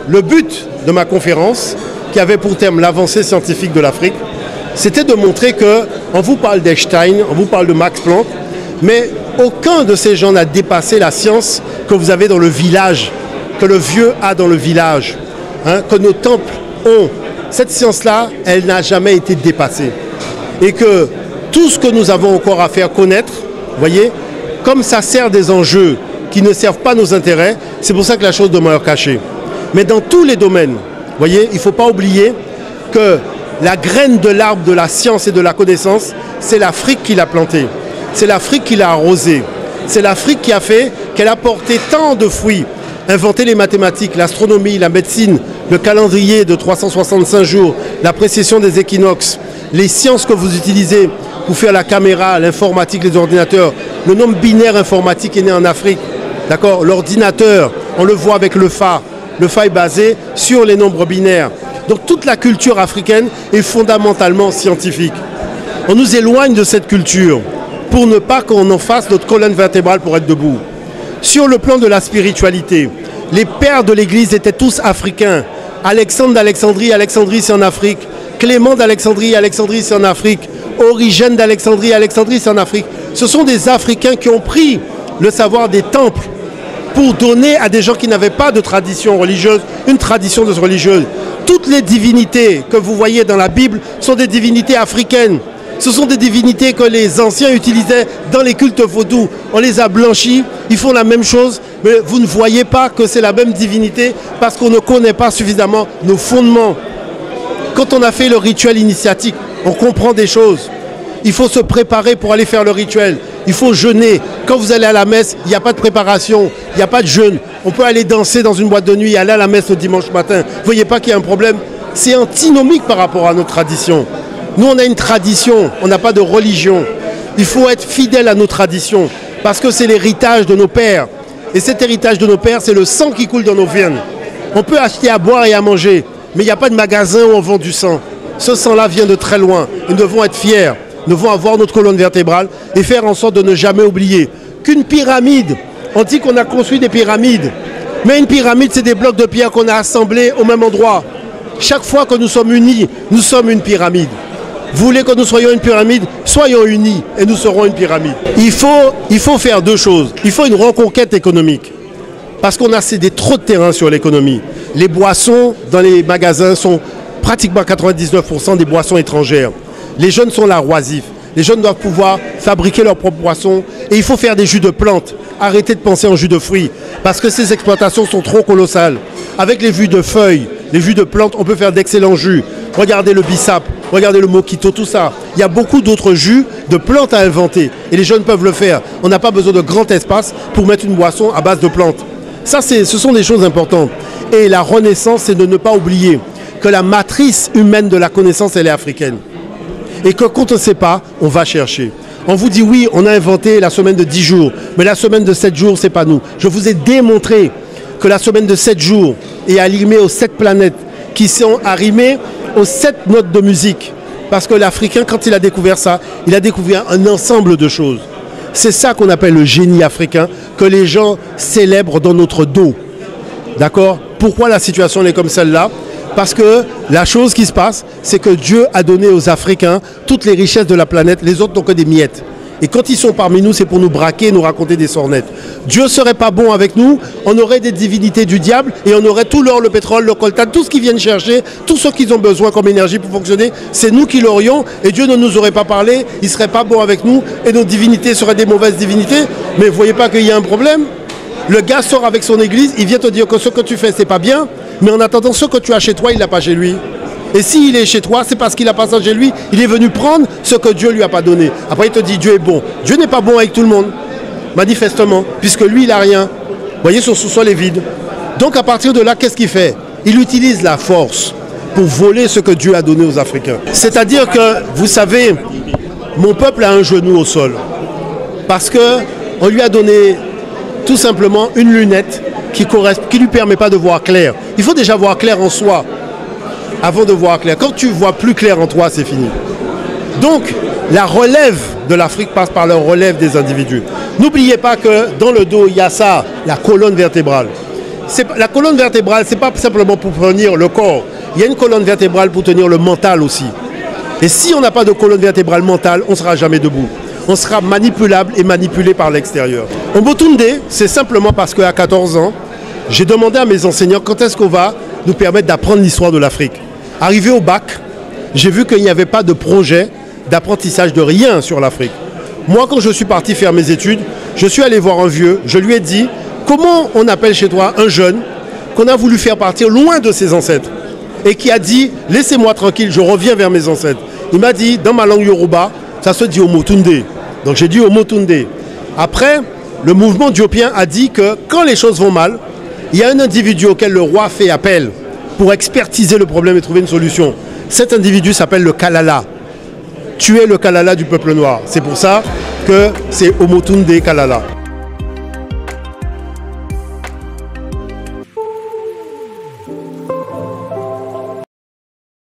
le but de ma conférence, qui avait pour thème l'avancée scientifique de l'Afrique, c'était de montrer qu'on vous parle d'Einstein, on vous parle de Max Planck, mais aucun de ces gens n'a dépassé la science que vous avez dans le village, que le vieux a dans le village, hein, que nos temples ont. Cette science-là, elle n'a jamais été dépassée. Et que tout ce que nous avons encore à faire connaître, vous voyez, comme ça sert des enjeux qui ne servent pas nos intérêts, c'est pour ça que la chose demeure cachée. Mais dans tous les domaines, vous voyez, il ne faut pas oublier que la graine de l'arbre de la science et de la connaissance, c'est l'Afrique qui l'a plantée. C'est l'Afrique qui l'a arrosée. C'est l'Afrique qui a fait qu'elle a porté tant de fruits. Inventer les mathématiques, l'astronomie, la médecine, le calendrier de 365 jours, la précision des équinoxes, les sciences que vous utilisez pour faire la caméra, l'informatique, les ordinateurs. Le nombre binaire informatique est né en Afrique. D'accord ? L'ordinateur, on le voit avec le Fa. Le Fa est basé sur les nombres binaires. Donc toute la culture africaine est fondamentalement scientifique. On nous éloigne de cette culture pour ne pas qu'on en fasse notre colonne vertébrale pour être debout. Sur le plan de la spiritualité, les pères de l'Église étaient tous africains. Alexandre d'Alexandrie, Alexandrie c'est en Afrique. Clément d'Alexandrie, Alexandrie c'est en Afrique. Origène d'Alexandrie, Alexandrie c'est en Afrique. Ce sont des Africains qui ont pris le savoir des temples pour donner à des gens qui n'avaient pas de tradition religieuse, une tradition religieuse. Toutes les divinités que vous voyez dans la Bible sont des divinités africaines. Ce sont des divinités que les anciens utilisaient dans les cultes vaudous. On les a blanchis, ils font la même chose, mais vous ne voyez pas que c'est la même divinité parce qu'on ne connaît pas suffisamment nos fondements. Quand on a fait le rituel initiatique, on comprend des choses. Il faut se préparer pour aller faire le rituel. Il faut jeûner. Quand vous allez à la messe, il n'y a pas de préparation, il n'y a pas de jeûne. On peut aller danser dans une boîte de nuit et aller à la messe le dimanche matin. Vous ne voyez pas qu'il y a un problème? C'est antinomique par rapport à notre tradition. Nous, on a une tradition, on n'a pas de religion. Il faut être fidèle à nos traditions parce que c'est l'héritage de nos pères. Et cet héritage de nos pères, c'est le sang qui coule dans nos veines. On peut acheter à boire et à manger, mais il n'y a pas de magasin où on vend du sang. Ce sang-là vient de très loin. Nous devons être fiers. Nous devons avoir notre colonne vertébrale et faire en sorte de ne jamais oublier qu'une pyramide, on dit qu'on a construit des pyramides, mais une pyramide, c'est des blocs de pierre qu'on a assemblés au même endroit. Chaque fois que nous sommes unis, nous sommes une pyramide. Vous voulez que nous soyons une pyramide? Soyons unis et nous serons une pyramide. Il faut faire deux choses. Il faut une reconquête économique. Parce qu'on a cédé trop de terrain sur l'économie. Les boissons dans les magasins sont pratiquement 99% des boissons étrangères. Les jeunes sont là oisifs. Les jeunes doivent pouvoir fabriquer leurs propres boissons. Et il faut faire des jus de plantes. Arrêtez de penser en jus de fruits. Parce que ces exploitations sont trop colossales. Avec les jus de feuilles, les jus de plantes, on peut faire d'excellents jus. Regardez le bissap, regardez le mojito, tout ça. Il y a beaucoup d'autres jus de plantes à inventer. Et les jeunes peuvent le faire. On n'a pas besoin de grand espace pour mettre une boisson à base de plantes. Ça, ce sont des choses importantes. Et la renaissance, c'est de ne pas oublier que la matrice humaine de la connaissance, elle est africaine. Et que quand on ne sait pas, on va chercher. On vous dit oui, on a inventé la semaine de 10 jours, mais la semaine de 7 jours, c'est pas nous. Je vous ai démontré que la semaine de 7 jours est arrimée aux 7 planètes, qui sont arrimées aux 7 notes de musique. Parce que l'Africain, quand il a découvert ça, il a découvert un ensemble de choses. C'est ça qu'on appelle le génie africain, que les gens célèbrent dans notre dos. D'accord? Pourquoi la situation est comme celle-là? Parce que la chose qui se passe, c'est que Dieu a donné aux Africains toutes les richesses de la planète, les autres n'ont que des miettes. Et quand ils sont parmi nous, c'est pour nous braquer, nous raconter des sornettes. Dieu ne serait pas bon avec nous, on aurait des divinités du diable et on aurait tout l'or, le pétrole, le coltan, tout ce qu'ils viennent chercher, tout ce qu'ils ont besoin comme énergie pour fonctionner, c'est nous qui l'aurions et Dieu ne nous aurait pas parlé, il ne serait pas bon avec nous et nos divinités seraient des mauvaises divinités. Mais vous ne voyez pas qu'il y a un problème? Le gars sort avec son église, il vient te dire que ce que tu fais, c'est pas bien, mais en attendant, ce que tu as chez toi, il ne l'a pas chez lui. Et s'il est chez toi, c'est parce qu'il n'a pas ça chez lui. Il est venu prendre ce que Dieu ne lui a pas donné. Après, il te dit Dieu est bon. Dieu n'est pas bon avec tout le monde, manifestement, puisque lui, il n'a rien. Vous voyez, son sous-sol est vide. Donc, à partir de là, qu'est-ce qu'il fait? Il utilise la force pour voler ce que Dieu a donné aux Africains. C'est-à-dire que, vous savez, mon peuple a un genou au sol. Parce qu'on lui a donné tout simplement une lunette qui ne lui permet pas de voir clair. Il faut déjà voir clair en soi avant de voir clair. Quand tu vois plus clair en toi, c'est fini. Donc, la relève de l'Afrique passe par la relève des individus. N'oubliez pas que dans le dos, il y a ça, la colonne vertébrale. la colonne vertébrale, ce n'est pas simplement pour tenir le corps. Il y a une colonne vertébrale pour tenir le mental aussi. Et si on n'a pas de colonne vertébrale mentale, on ne sera jamais debout. On sera manipulable et manipulé par l'extérieur. Omotunde, c'est simplement parce qu'à 14 ans, j'ai demandé à mes enseignants quand est-ce qu'on va nous permettre d'apprendre l'histoire de l'Afrique. Arrivé au bac, j'ai vu qu'il n'y avait pas de projet d'apprentissage de rien sur l'Afrique. Moi, quand je suis parti faire mes études, je suis allé voir un vieux, je lui ai dit comment on appelle chez toi un jeune qu'on a voulu faire partir loin de ses ancêtres et qui a dit laissez-moi tranquille, je reviens vers mes ancêtres. Il m'a dit dans ma langue Yoruba, ça se dit Omotunde. Donc j'ai dit Omotunde. Après, le mouvement diopien a dit que quand les choses vont mal, il y a un individu auquel le roi fait appel pour expertiser le problème et trouver une solution. Cet individu s'appelle le Kalala. Tu es le Kalala du peuple noir. C'est pour ça que c'est Omotunde Kalala.